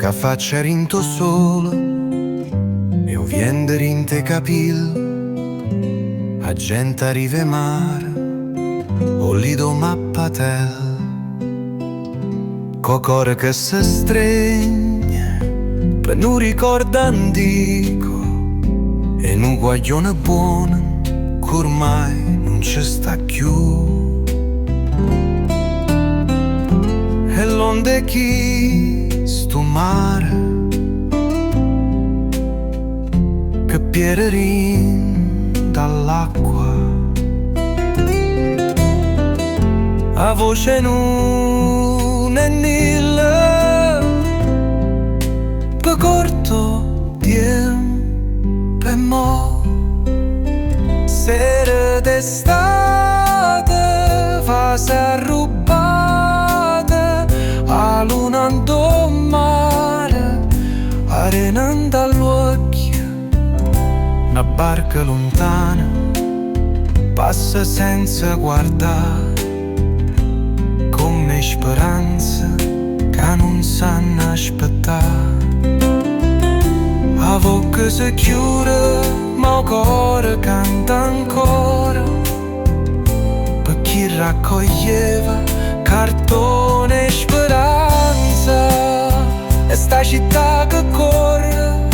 che faccia rinto solo e o vien de rinte capil, a gente arriva mare o lido mappatel, co core che si stregne per nu ricordo antico e nu guaglione buono che ormai non ci sta più. E l'onde chi sto mare che piererin dall'acqua, a voce non è nilla, per corto tempo e mo sera d'estate va s'arrubata a luna ando mare, arena dall'occhio, una barca lontana passa senza guardare, come speranze che non sanno aspettare. A bocca si chiude ma il cuore canta ancora, per chi raccoglieva cartone e speranza. E sta città che corre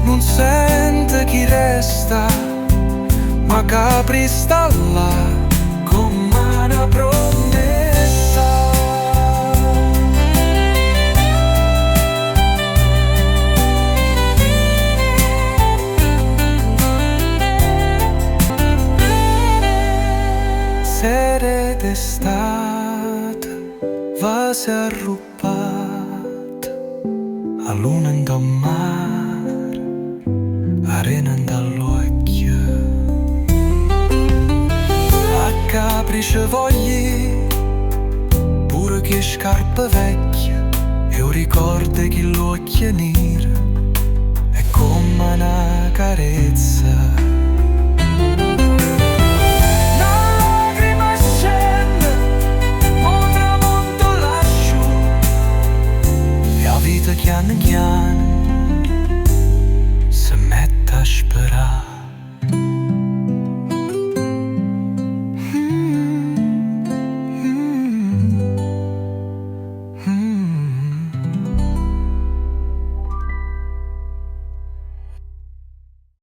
non sente chi resta, ma capri sta là come una promessa. Sere d'estate va s'arrubata a luna in da mare, arena in dall'occhio, a capri ci vogli pure che scarpe vecchie e un ricordo che l'occhio nera è come una carezza.